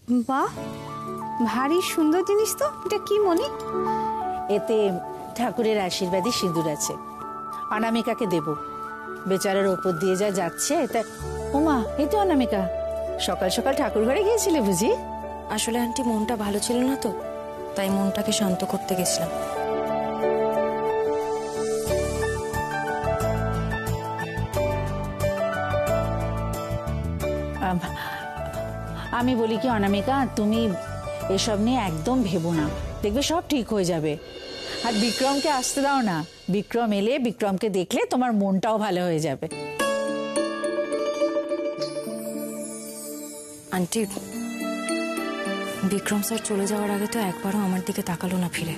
বাহ, ভারী সুন্দর জিনিস তো। এটা কি মনি? এতে ঠাকুরের আশীর্বাদী সিঁদুর আছে। অনামিকাকে দেব, বেচারার ওপর দিয়ে যা যাচ্ছে। এটা ওমা, এই তো অনামিকা, সকাল সকাল ঠাকুর ঘরে গিয়েছিলে বুঝি? আসলে আন্টি মনটা ভালো ছিল না তো, তাই মনটাকে শান্ত করতে গেছিলাম। আমি বলি কি অনামিকা, তুমি এসব নিয়ে একদম ভেবো না, দেখবে সব ঠিক হয়ে যাবে। আর বিক্রমকে আসতে দাও না, বিক্রম এলে বিক্রমকে দেখলে তোমার মনটাও ভালো হয়ে যাবে। আন্টি, বিক্রম স্যার চলে যাওয়ার আগে তো একবারও আমার দিকে তাকালো না ফিরে।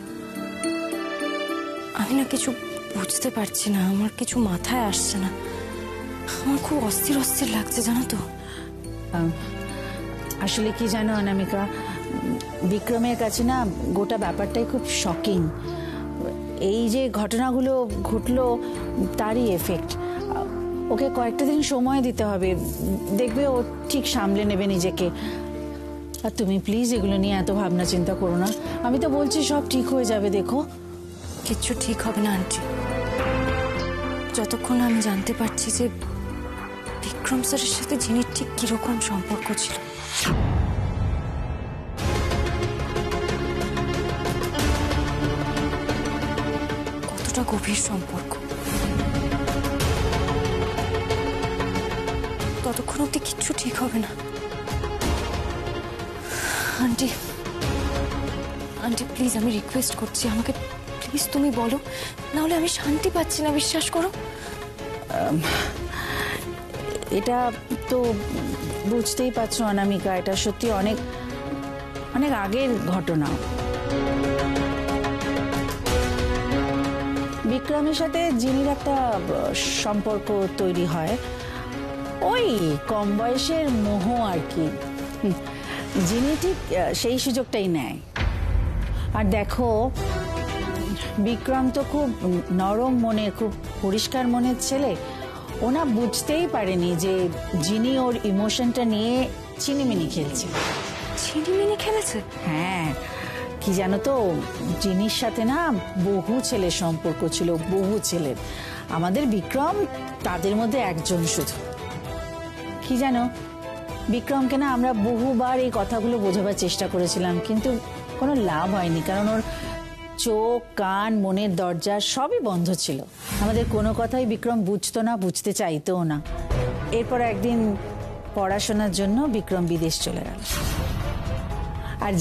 আমি না কিছু বুঝতে পারছি না, আমার কিছু মাথায় আসছে না। আমার খুব অস্থির অস্থির লাগছে জানো তো। আসলে কি জানো অনামিকা, বিক্রমের কাছে না গোটা ব্যাপারটাই খুব শকিং। এই যে ঘটনাগুলো ঘটলো তারই এফেক্ট। ওকে কয়েকটা দিন সময় দিতে হবে, দেখবে ও ঠিক সামলে নেবে নিজেকে। আর তুমি প্লিজ এগুলো নিয়ে এত ভাবনা চিন্তা করো না, আমি তো বলছি সব ঠিক হয়ে যাবে। দেখো কিচ্ছু ঠিক হবে না আন্টি, যতক্ষণ আমি জানতে পারছি যে বিক্রম স্যারের সাথে জিনির ঠিক কিরকম সম্পর্ক ছিল। কতটা গভীর সম্পর্ক, ততক্ষণ অব্দি কিচ্ছু ঠিক হবে না। আন্টি, আন্টি প্লিজ, আমি রিকোয়েস্ট করছি, আমাকে প্লিজ তুমি বলো, নাহলে আমি শান্তি পাচ্ছি না, বিশ্বাস করো। এটা তো বুঝতেই পারছো অনামিকা, এটা সত্যি অনেক অনেক আগের ঘটনা। বিক্রমের সাথে জিনির একটা সম্পর্ক তৈরি হয়, ওই কম বয়সের মোহ আর কি। জিনি ঠিক সেই সুযোগটাই নেয়। আর দেখো, বিক্রম তো খুব নরম মনের, খুব পরিষ্কার মনের ছেলে। ওনা বুঝতেই পারেনি যে জিনি ওর ইমোশনটা নিয়ে চিনিমিনি খেলছে। চিনিমিনি খেলেছে? হ্যাঁ, কি জানো তো, জিনির সাথে না বহু ছেলের সম্পর্ক ছিল, বহু ছেলের। আমাদের বিক্রম তাদের মধ্যে একজন শুধু। কি জানো, বিক্রমকে না আমরা বহুবার এই কথাগুলো বোঝাবার চেষ্টা করেছিলাম, কিন্তু কোনো লাভ হয়নি, কারণ ওর চোখ, কান, মনের দরজা সবই বন্ধ ছিল। আমাদের কোনো কথাই বিক্রম বুঝতো না, বুঝতে চাইতেও না। এরপর একদিন পড়াশোনার জন্য বিক্রম বিদেশ চলে গেল। আর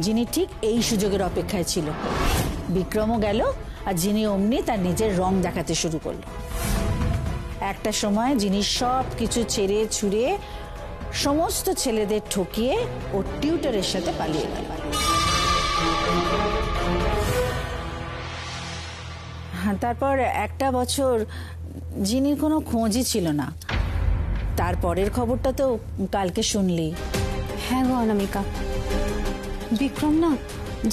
জিনি ঠিক এই সুযোগের অপেক্ষায় ছিল। বিক্রমও গেল, আর জিনি অমনি তার নিজের রং দেখাতে শুরু করলো। একটা সময় জিনি সব কিছু ছেড়ে ছুড়ে সমস্ত ছেলেদের ঠকিয়ে ও টিউটরের সাথে পালিয়ে গেল। তারপর একটা বছর জিনির কোনো খোঁজই ছিল না। তারপরের খবরটা তো কালকে শুনলি। হ্যাঁ গো অনামিকা, বিক্রম না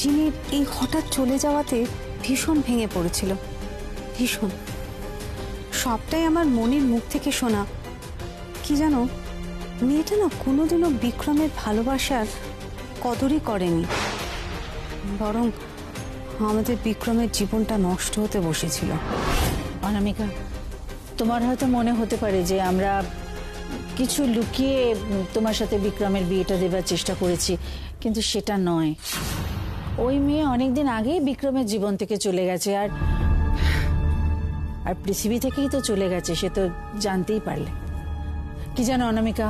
জিনির এই হঠাৎ চলে যাওয়াতে ভীষণ ভেঙে পড়েছিল, ভীষণ। সবটাই আমার মনের মুখ থেকে শোনা। কি জানো, মেয়েটা না কোনোদিনও বিক্রমের ভালোবাসার কদরই করেনি, বরং আমাদের বিক্রমের জীবনটা নষ্ট হতে বসেছিল। অনামিকা, তোমার হয়তো মনে হতে পারে যে আমরা কিছু লুকিয়ে তোমার সাথে বিক্রমের বিয়েটা দেবার চেষ্টা করেছি, কিন্তু সেটা নয়। ওই মেয়ে অনেকদিন আগেই বিক্রমের জীবন থেকে চলে গেছে, আর পৃথিবী থেকেই তো চলে গেছে, সে তো জানতেই পারলে। কি জানো অনামিকা,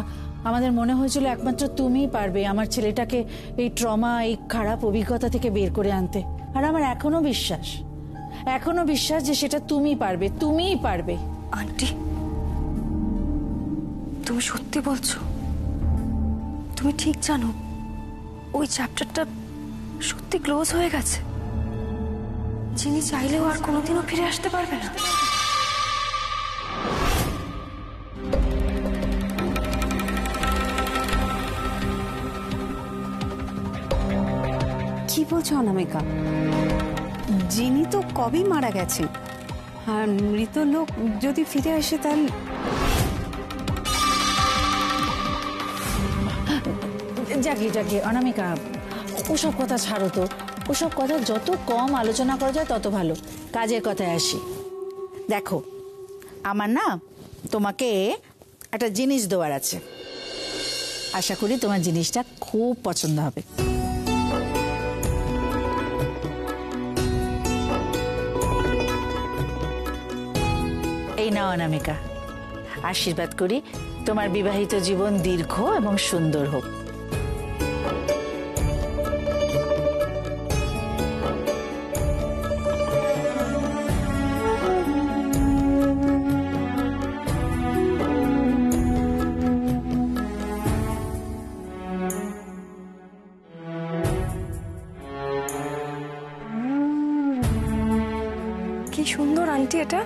আমাদের মনে হয়েছিল একমাত্র তুমিই পারবে আমার ছেলেটাকে এই ট্রমা, এই খারাপ অভিজ্ঞতা থেকে বের করে আনতে। আর আমার এখনো বিশ্বাস যে সেটা তুমিই পারবে, তুমিই পারবে। আন্টি, তুমি সত্যি বলছো? তুমি ঠিক জানো ওই চ্যাপ্টারটা সত্যি ক্লোজ হয়ে গেছে? যিনি চাইলেও আর কোনোদিনও ফিরে আসতে পারবে না? কি বলছো অনামিকা? জিনি তো কবেই মারা গেছে, আর মৃত লোক যদি ফিরে আসে তাহলে যাকে অনামিকা, ওসব কথা ছাড়ো তো। ওসব কথা যত কম আলোচনা করা যায় তত ভালো। কাজের কথায় আসি। দেখো, আমার না তোমাকে একটা জিনিস দেওয়ার আছে। আশা করি তোমার জিনিসটা খুব পছন্দ হবে। এই নাও অনামিকা, আশীর্বাদ করি তোমার বিবাহিত জীবন দীর্ঘ এবং সুন্দর হোক। কি সুন্দর আন্টি এটা।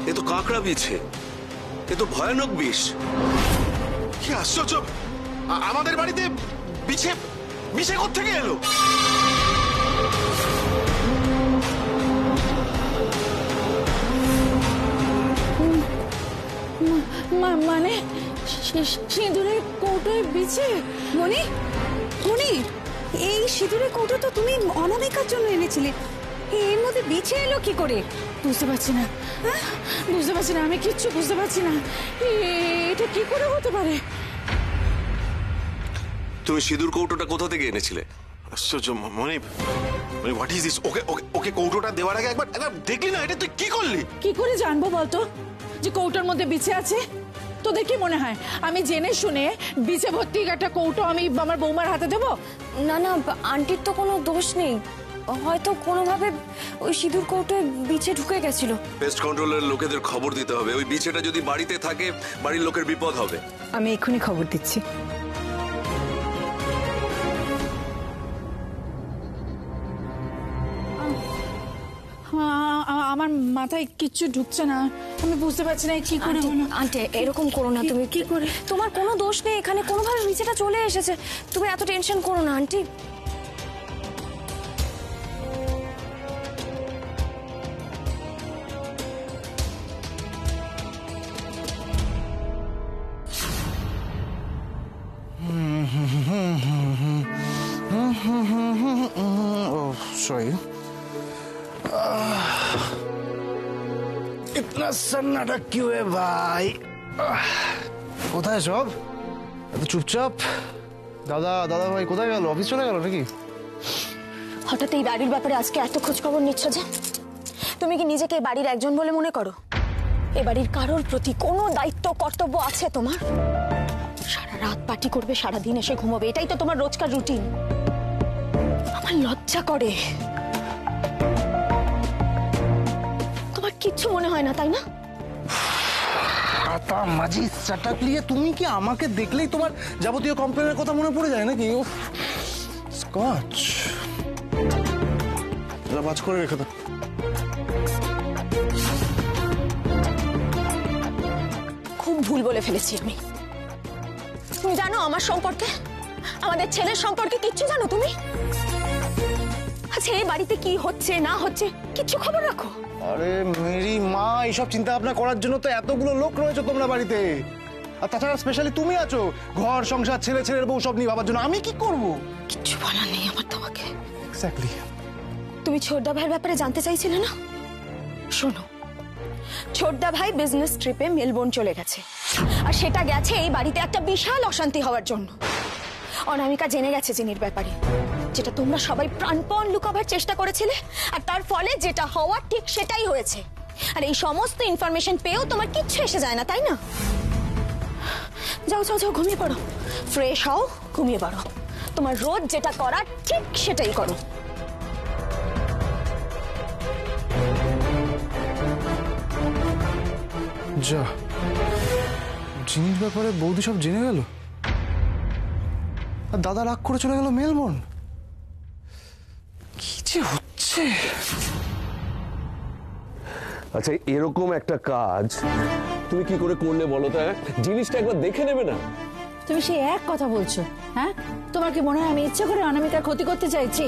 এ তো কাঁকড়া বিছে, এ তো ভয়ানক বিষ। কি আশ্চর্য! আমাদের বাড়িতে বিছে বিছে কোত্থেকে এলো? মানে সিঁদুরের কৌটোয় বিছে? মনি, মনি, এই সিঁদুরের কৌটো তো তুমি অনামিকার জন্য এনেছিলে, এর মধ্যে বিছে এলো কি করে? বুঝতে পারছি না, আমি কিচ্ছু বুঝতে পারছি না। এটা কি করে হতে পারে? তুমি সিঁদুর কৌটোটা কোথা থেকে এনেছিলে? আশ্চর্য! মনে হোয়াট ইজ দিস? ওকে ওকে ওকে কৌটোটা দেওয়ার আগে একবার দেখলি না? এটা তুই কি করলি? কি করে জানবো বলতো যে কৌটোর মধ্যে বিছে আছে? তোদের কি মনে হয় আমি জেনে শুনে বিছে ভর্তি একটা কৌটো আমি আমার বৌমার হাতে দেবো? না না, আন্টির তো কোনো দোষ নেই, হয়তো কোনোভাবে ওই সিঁদুর কৌটোয় বিছে ঢুকে গেছিল। পেস্ট কন্ট্রোলের লোকেদের খবর দিতে হবে। ওই বিছেটা যদি বাড়িতে থাকে বাড়ির লোকের বিপদ হবে। আমি এক্ষুনি খবর দিচ্ছি। আমার মাথায় কিচ্ছু ঢুকছে না, আমি বুঝতে পারছি না কি করে হলো। আন্টি এরকম করো না, তুমি কি করে? তোমার কোনো দোষ নেই এখানে, কোনোভাবে বিছেটা চলে এসেছে, তুমি এত টেনশন করো না আন্টি। सॉरी, इतना सन्नाटा क्यों है भाई? কোথায় সব? এত চুপচাপ। দাদা ভাই কোথায় গেল? অফিস চলে গেল নাকি? হঠাৎ এই বাড়ির ব্যাপারে আজকে এত খোঁজ খবর নিচ্ছ যে? তুমি কি নিজেকে এই বাড়ির একজন বলে মনে করো? এ বাড়ির কারোর প্রতি কোনো দায়িত্ব কর্তব্য আছে তোমার? সারা রাত পার্টি করবে, সারা দিন এসে ঘুমাবে, এটাই তো তোমার রোজকার রুটিন। আমার লজ্জা করে। তোমার কিচ্ছু মনে হয় না তাই না? আতা মাঝি চাটাক নিয়ে তুমি কি আমাকে দেখলেই তোমার যাবতীয় কমপ্লেনের কথা মনে পড়ে যায় নাকি? স্কচ বাজ করে রেখে দাও। খুব ভুল বলে ফেলেছি আমি। তুমি জানো আমার সম্পর্কে, আমাদের ছেলের সম্পর্কে কিচ্ছু জানো তুমি? আচ্ছা এই বাড়িতে কি হচ্ছে না হচ্ছে কিচ্ছু খবর রাখো? আরে মেরি মা, এইসব চিন্তা ভাবনা করার জন্য তো এতগুলো লোক রয়েছে তোমরা বাড়িতে। আর তাছাড়া স্পেশালি তুমি আছো, ঘর সংসার ছেলের বউ সব নিয়ে ভাবার জন্য। আমি কি করব? কিচ্ছু বলার নেই আমার তোমাকে। এক্স্যাক্টলি। তুমি ছোটদা ভাইয়ের ব্যাপারে জানতে চাইছিলে না? শোনো, ছোটদা ভাই বিজনেস ট্রিপে মেলবোর্ন চলে গেছে, আর সেটা গেছে এই বাড়িতে একটা বিশাল অশান্তি হওয়ার জন্য। অনামিকা জেনে গেছে জিনির ব্যাপারে, যেটা তোমরা সবাই প্রাণপণ লুকাবার চেষ্টা করেছিলে, আর তার ফলে যেটা হওয়ার ঠিক সেটাই হয়েছে। আর এই সমস্ত ইনফরমেশন পেয়েও তোমার কিচ্ছু এসে যায় না তাই না? যাও যাও যাও, ঘুমিয়ে পড়ো, ফ্রেশ হও, ঘুমিয়ে পড়ো। তোমার রোজ যেটা করার ঠিক সেটাই করো। যা, জিনিস ব্যাপারে বৌদি সব জেনে গেল, আর দাদা রাগ করে চলে গেল মেলবোর্ন। কি যে হচ্ছে! আচ্ছা, এরকম একটা কাজ তুমি কি করে করলে বলো তো? জিনিসটা একবার দেখে নেবে না? তুমি সেই এক কথা বলছো, হ্যাঁ? তোমার কি মনে হয় আমি ইচ্ছে করে অনামিকার ক্ষতি করতে চাইছি?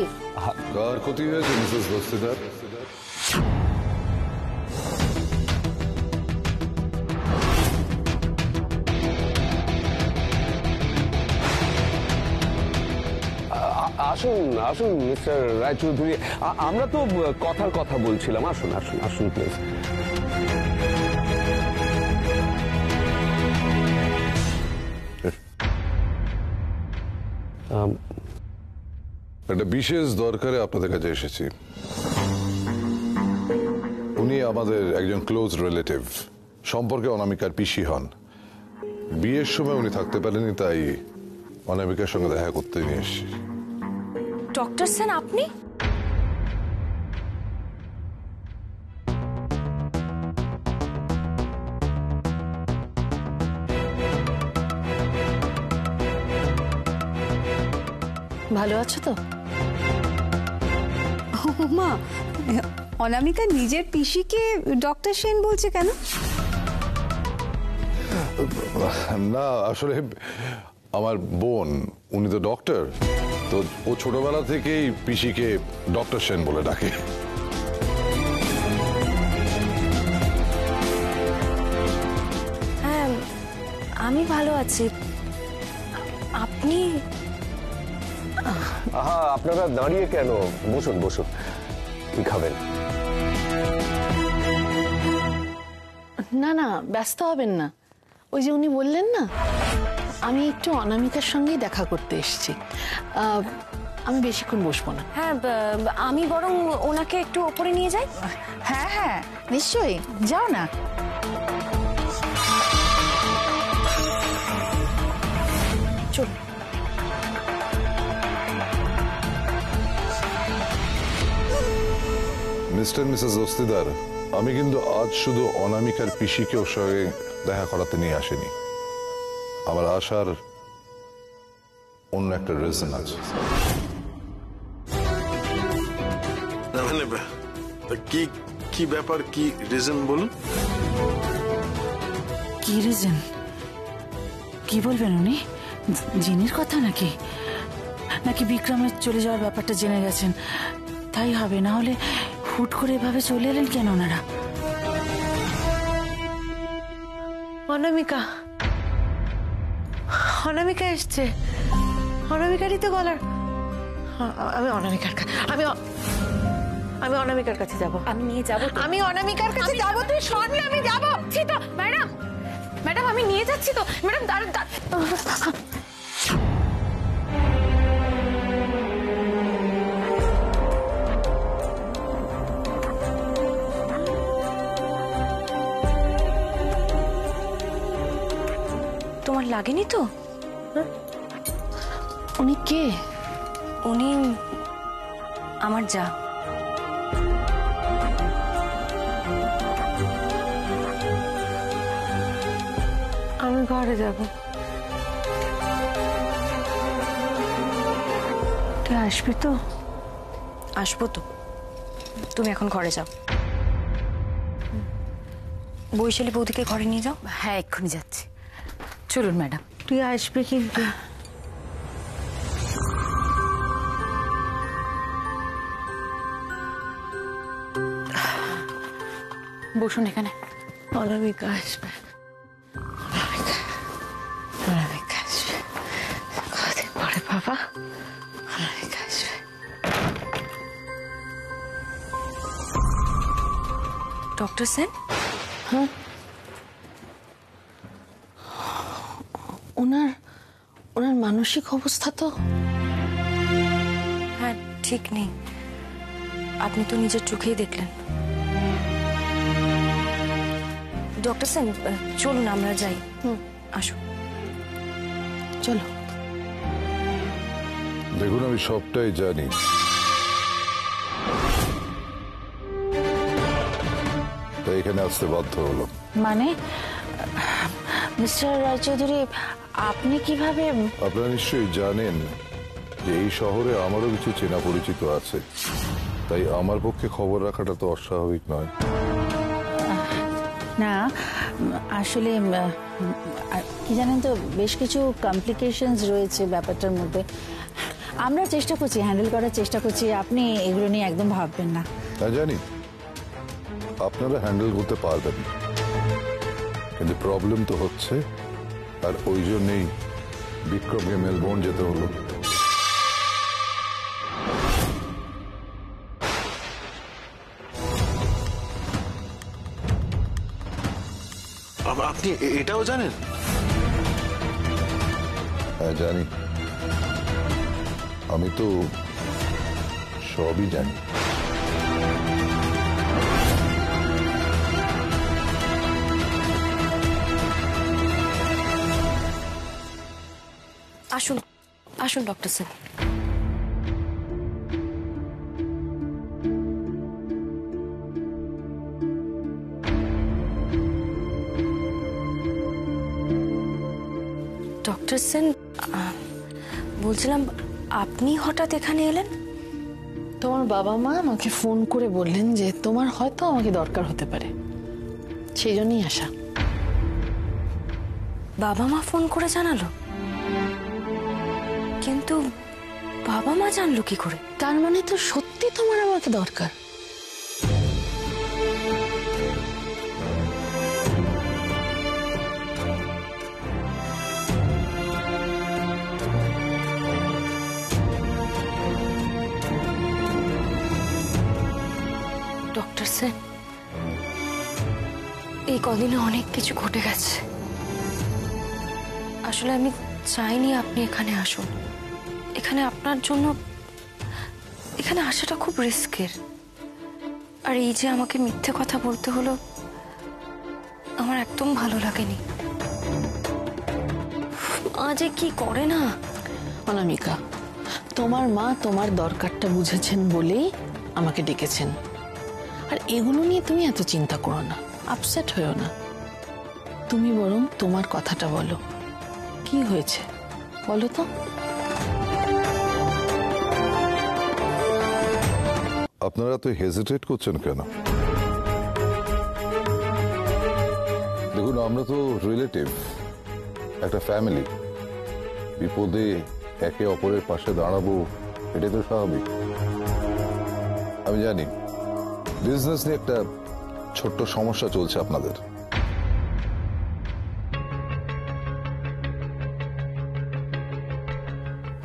কার ক্ষতি হয়েছে মিসেস দস্তিদার? আসুন আসুন মিস্টার রায়চৌধুরী, আমরা তো কথার কথা বলছিলাম। আসুন আসুন আসুন প্লিজ। একটা বিশেষ দরকারে আপনাদের কাছে এসেছি। উনি আমাদের একজন ক্লোজ রিলেটিভ, সম্পর্কে অনামিকার পিসি হন। বিয়ের সময় উনি থাকতে পারেনি, তাই অনামিকার সঙ্গে দেখা করতে নিয়ে এসেছি। ডক্টর সেন, আপনি? ভালো আছো তো? মা, অনামিকা নিজের পিসিকে ডক্টর সেন বলছে কেন? না, আসলে আমার বোন, উনি তো ডক্টর, তো ও ছোটবেলা থেকেই পিসিকে ডক্টর সেন বলে ডাকে। হ্যাঁ, আমি ভালো আছি। আপনি? আহা, আপনারা দাঁড়িয়ে কেন? বসুন বসুন, কি খাবেন? না না, ব্যস্ত হবেন না। ওই যে উনি বললেন না, আমি একটু অনামিকার সঙ্গেই দেখা করতে এসেছি। আমি বেশিক্ষণ বসবো না। হ্যাঁ, আমি বরং ওনাকে একটু ওপরে নিয়ে যাই। হ্যাঁ হ্যাঁ, নিশ্চয়ই, যাও না। চল। মিস্টার মিসেস দস্তিদার, আমি কিন্তু আজ শুধু অনামিকার পিসিকে ওর সঙ্গে দেখা করাতে নিয়ে আসিনি। আমার আসার অন্য একটা রিজন আছে। না মানে কি কি ব্যাপার, কি রিজন বলুন? কি রিজন? কি বলবেন উনি? জিনির কথা নাকি? নাকি বিক্রমের চলে যাওয়ার ব্যাপারটা জেনে গেছেন তাই হবে? না হলে হুট করে এভাবে চলে এলেন কেন ওনারা? অনামিকা, অনামিকা এসছে। অনামিকারই তো গলার। আমি অনামিকার আমি অনামিকার কাছে যাব। আমি নিয়ে যাবো। আমি অনামিকার কাছে যাব। তুই শোন, আমি যাব। তো ম্যাডাম, ম্যাডাম আমি নিয়ে যাচ্ছি তো। ম্যাডাম দাঁড়ান। তোমার লাগেনি তো? উনি কে? উনি আমার যা। আমি ঘরে যাব। তুই আসবি তো? আসবো তো। তুমি এখন ঘরে যাও। বৈশালী বৌদিকে ঘরে নিয়ে যাও। হ্যাঁ, এক্ষুনি যাচ্ছি। চলুন ম্যাডাম। তুই আসবি কিন্তু। বসুন এখানে। অনামিকা আসবে। অনামিকা আসবে। কদিন পরে বাবা, অনামিকা আসবে। ডক্টর সেন? হ্যাঁ, ওনার মানসিক অবস্থা তো? হ্যাঁ, ঠিক নেই। আপনি তো নিজের চোখেই দেখলেন। ডক্টর সেন, চলুন আমরা যাই। আসুন। চলো। দেখুন, আমি সবটাই জানি, তাই এখানে আসতে বাধ্য হলো। মানে মিস্টার রায়চৌধুরী, আপনি কিভাবে? আপনারা নিশ্চয়ই জানেন যে এই শহরে আমারও কিছু চেনা পরিচিত আছে, তাই আমার পক্ষে খবর রাখাটা তো অস্বাভাবিক নয়। না, আসলে কি জানেন তো, বেশ কিছু কমপ্লিকেশনস রয়েছে ব্যাপারটার মধ্যে। আমরা চেষ্টা করছি, হ্যান্ডেল করার চেষ্টা করছি, আপনি এগুলো নিয়ে একদম ভাববেন না। হ্যাঁ জানি, আপনারা হ্যান্ডেল করতে পারবেন, কিন্তু প্রবলেম তো হচ্ছে, আর ওই জন্যই বিক্রমকে মেলবোর্ন যেতে হলো। আপনি এটাও জানেন? হ্যাঁ জানি, আমি তো সবই জানি। আসুন আসুন ডক্টর সেন। ডক্টর সেন, বলছিলাম আপনি হঠাৎ এখানে এলেন? তোমার বাবা মা আমাকে ফোন করে বললেন যে তোমার হয়তো আমাকে দরকার হতে পারে, সেই জন্যই আসা। বাবা মা ফোন করে জানালো? কিন্তু বাবা মা জানলো কি করে? তার মানে তো সত্যি তোমার আমাকে দরকার। ডক্টর সেন, এই কদিনে অনেক কিছু ঘটে গেছে। আসলে আমি চাইনি আপনি এখানে আসুন। এখানে আপনার জন্য এখানে আসাটা খুব রিস্কের। আর এই যে আমাকে মিথ্যে কথা বলতে হলো, আমার একদম ভালো লাগেনি। আজ কি করে না। অনামিকা, তোমার মা তোমার দরকারটা বুঝেছেন বলেই আমাকে ডেকেছেন। আর এগুলো নিয়ে তুমি এত চিন্তা করো না, আপসেট হয়েও না। তুমি বরং তোমার কথাটা বলো, কি হয়েছে বলো তো। আপনারা তো হেজিটেট করছেন কেন? দেখুন, আমরা তো রিলেটিভ, একটা ফ্যামিলি। বিপদে একে অপরের পাশে দাঁড়াবো, এটাই তো স্বাভাবিক। আমি জানি বিজনেস নিয়ে একটা ছোট্ট সমস্যা চলছে আপনাদের।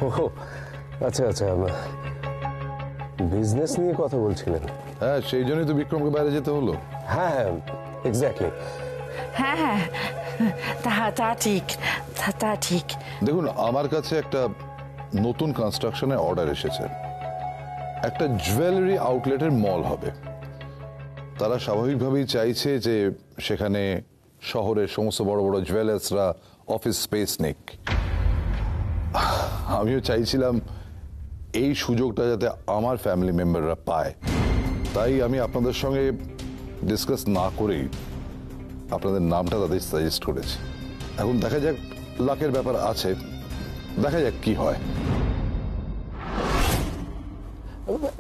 ও আচ্ছা আচ্ছা, বিজনেস নিয়ে কথা বলছিলেন? হ্যাঁ, সেই জন্যই তো বিক্রমকে বাইরে যেতে হলো। হ্যাঁ হ্যাঁ, এক্স্যাক্টলি। হ্যাঁ হ্যাঁ, তা ঠিক, তা ঠিক। দেখুন, আমার কাছে একটা নতুন কনস্ট্রাকশনের অর্ডার এসেছে। একটা জুয়েলারি আউটলেটের মল হবে। তারা স্বাভাবিকভাবেই চাইছে যে সেখানে শহরের সমস্ত বড় বড় জুয়েলার্সরা অফিস স্পেস নিক। আমিও চাইছিলাম এই সুযোগটা যাতে আমার ফ্যামিলি মেম্বাররা পায়, তাই আমি আপনাদের সঙ্গে ডিসকাস না করেই আপনাদের নামটা তাদের সাজেস্ট করেছি। এখন দেখা যাক, লাকের ব্যাপার আছে, দেখা যাক কি হয়।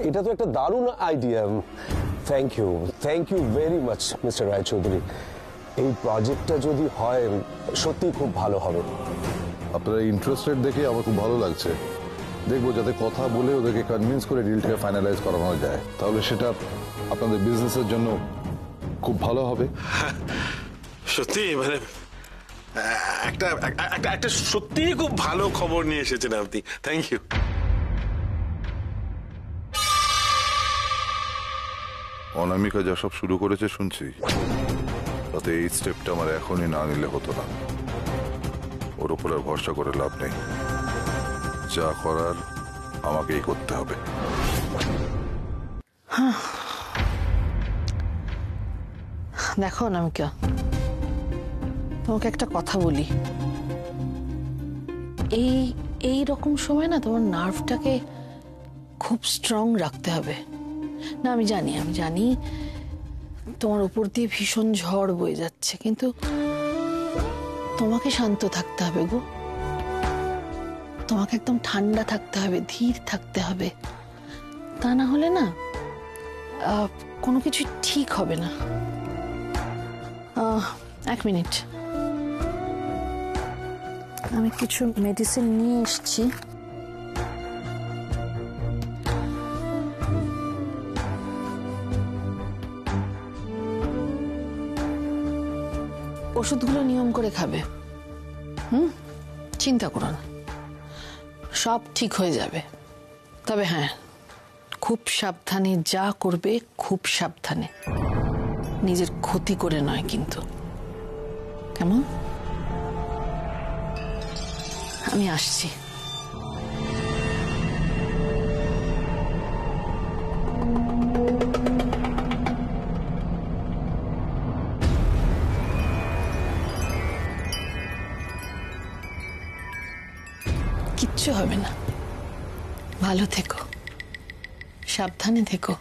এটা তো একটা দারুণ idea. Thank you very much mister Roychowdhury. এই প্রজেক্টটা যদি হয় সত্যি খুব ভালো হবে। আপনারা ইন্টারেস্টেড দেখে আমার খুব ভালো লাগছে। দেখবো যাতে কথা বলে ওদেরকে কনভিন্স করে ডিলটাকে ফাইনালাইজ করানো যায়, তাহলে সেটা আপনাদের বিজনেসের জন্য খুব ভালো হবে। সত্যি মানে একটা একটা একটা সত্যি খুব ভালো খবর নিয়ে এসেছেন আপনি। Thank you. অনামিকা যা সব শুরু করেছে শুনছি, তাতে এই স্টেপটা আমার এখনই না নিলে হতো না। ওর উপর আর ভরসা করে লাভ নেই, যা করার আমাকেই করতে হবে। দেখো অনামিকা, তোমাকে একটা কথা বলি। এই রকম সময় না তোমার নার্ভটাকে খুব স্ট্রং রাখতে হবে। না আমি জানি তোমার উপর দিয়ে ভীষণ ঝড় বয়ে যাচ্ছে, কিন্তু তোমাকে শান্ত থাকতে হবে গো। তোমাকে একদম ঠান্ডা থাকতে হবে, ধীর থাকতে হবে। তা না হলে না কোনো কিছু ঠিক হবে না। 1 মিনিট, আমি কিছু মেডিসিন নিয়ে এসেছি। ওষুধগুলো নিয়ম করে খাবে। চিন্তা করো না, সব ঠিক হয়ে যাবে। তবে হ্যাঁ, খুব সাবধানে যা করবে, খুব সাবধানে, নিজের ক্ষতি করে নয় কিন্তু। কেমন? আমি আসছি। কিচ্ছু হবে না, ভালো থেকো, সাবধানে থেকো।